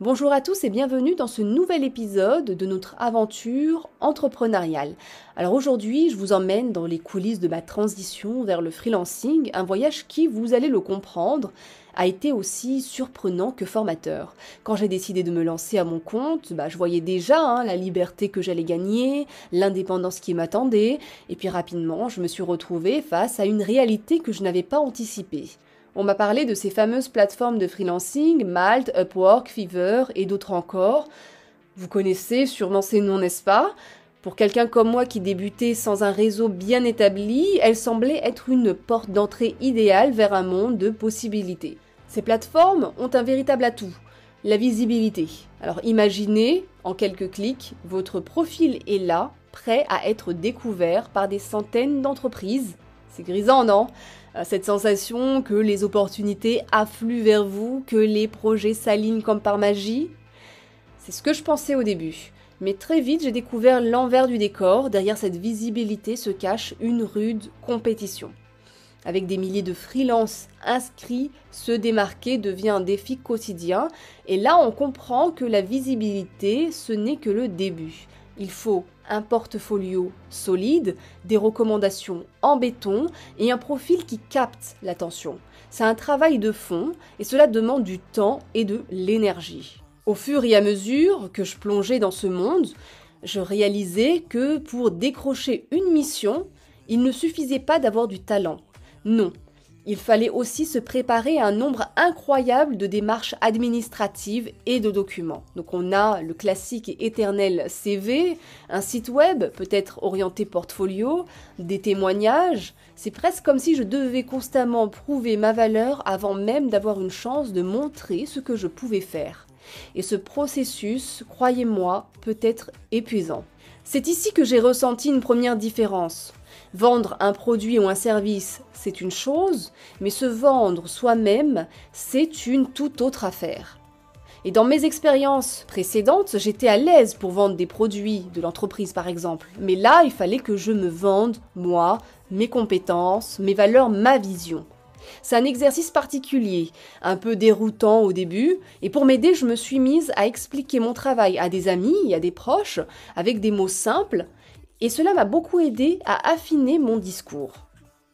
Bonjour à tous et bienvenue dans ce nouvel épisode de notre aventure entrepreneuriale. Alors aujourd'hui, je vous emmène dans les coulisses de ma transition vers le freelancing, un voyage qui, vous allez le comprendre, a été aussi surprenant que formateur. Quand j'ai décidé de me lancer à mon compte, je voyais déjà la liberté que j'allais gagner, l'indépendance qui m'attendait, et puis rapidement, je me suis retrouvée face à une réalité que je n'avais pas anticipée. On m'a parlé de ces fameuses plateformes de freelancing, Malt, Upwork, Fiverr et d'autres encore. Vous connaissez sûrement ces noms, n'est-ce pas? Pour quelqu'un comme moi qui débutait sans un réseau bien établi, elles semblaient être une porte d'entrée idéale vers un monde de possibilités. Ces plateformes ont un véritable atout, la visibilité. Alors imaginez, en quelques clics, votre profil est là, prêt à être découvert par des centaines d'entreprises. C'est grisant, non? Cette sensation que les opportunités affluent vers vous, que les projets s'alignent comme par magie. C'est ce que je pensais au début. Mais très vite, j'ai découvert l'envers du décor. Derrière cette visibilité se cache une rude compétition. Avec des milliers de freelances inscrits, se démarquer devient un défi quotidien. Et là, on comprend que la visibilité, ce n'est que le début. Il faut un portfolio solide, des recommandations en béton et un profil qui capte l'attention. C'est un travail de fond et cela demande du temps et de l'énergie. Au fur et à mesure que je plongeais dans ce monde, je réalisais que pour décrocher une mission, il ne suffisait pas d'avoir du talent. Non. Il fallait aussi se préparer à un nombre incroyable de démarches administratives et de documents. Donc on a le classique et éternel CV, un site web, peut-être orienté portfolio, des témoignages. C'est presque comme si je devais constamment prouver ma valeur avant même d'avoir une chance de montrer ce que je pouvais faire. Et ce processus, croyez-moi, peut être épuisant. C'est ici que j'ai ressenti une première différence. Vendre un produit ou un service, c'est une chose, mais se vendre soi-même, c'est une toute autre affaire. Et dans mes expériences précédentes, j'étais à l'aise pour vendre des produits de l'entreprise par exemple. Mais là, il fallait que je me vende, moi, mes compétences, mes valeurs, ma vision. C'est un exercice particulier, un peu déroutant au début, et pour m'aider, je me suis mise à expliquer mon travail à des amis et à des proches, avec des mots simples, et cela m'a beaucoup aidé à affiner mon discours.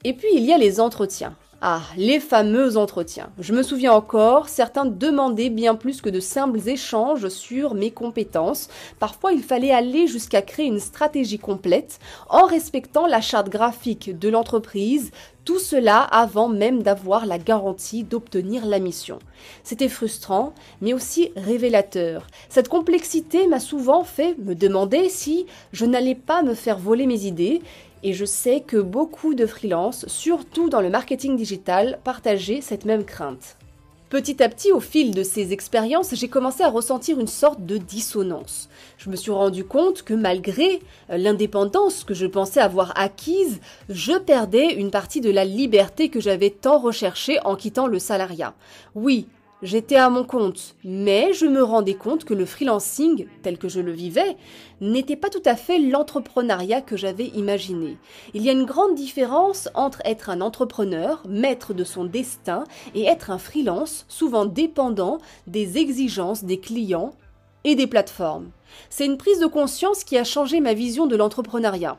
Et puis il y a les entretiens. Ah, les fameux entretiens. Je me souviens encore, certains demandaient bien plus que de simples échanges sur mes compétences. Parfois, il fallait aller jusqu'à créer une stratégie complète en respectant la charte graphique de l'entreprise, tout cela avant même d'avoir la garantie d'obtenir la mission. C'était frustrant, mais aussi révélateur. Cette complexité m'a souvent fait me demander si je n'allais pas me faire voler mes idées. Et je sais que beaucoup de freelances, surtout dans le marketing digital, partageaient cette même crainte. Petit à petit, au fil de ces expériences, j'ai commencé à ressentir une sorte de dissonance. Je me suis rendu compte que malgré l'indépendance que je pensais avoir acquise, je perdais une partie de la liberté que j'avais tant recherchée en quittant le salariat. Oui, j'étais à mon compte, mais je me rendais compte que le freelancing, tel que je le vivais, n'était pas tout à fait l'entrepreneuriat que j'avais imaginé. Il y a une grande différence entre être un entrepreneur, maître de son destin, et être un freelance, souvent dépendant des exigences des clients et des plateformes. C'est une prise de conscience qui a changé ma vision de l'entrepreneuriat.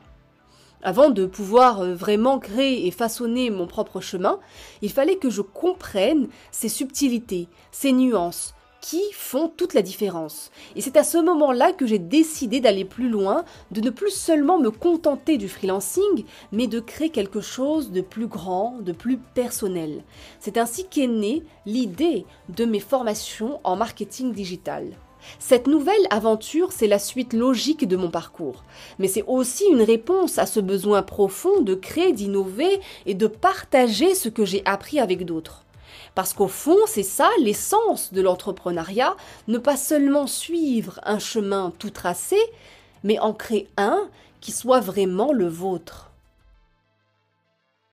Avant de pouvoir vraiment créer et façonner mon propre chemin, il fallait que je comprenne ces subtilités, ces nuances qui font toute la différence. Et c'est à ce moment-là que j'ai décidé d'aller plus loin, de ne plus seulement me contenter du freelancing, mais de créer quelque chose de plus grand, de plus personnel. C'est ainsi qu'est née l'idée de mes formations en marketing digital. Cette nouvelle aventure, c'est la suite logique de mon parcours. Mais c'est aussi une réponse à ce besoin profond de créer, d'innover et de partager ce que j'ai appris avec d'autres. Parce qu'au fond, c'est ça l'essence de l'entrepreneuriat, ne pas seulement suivre un chemin tout tracé, mais en créer un qui soit vraiment le vôtre.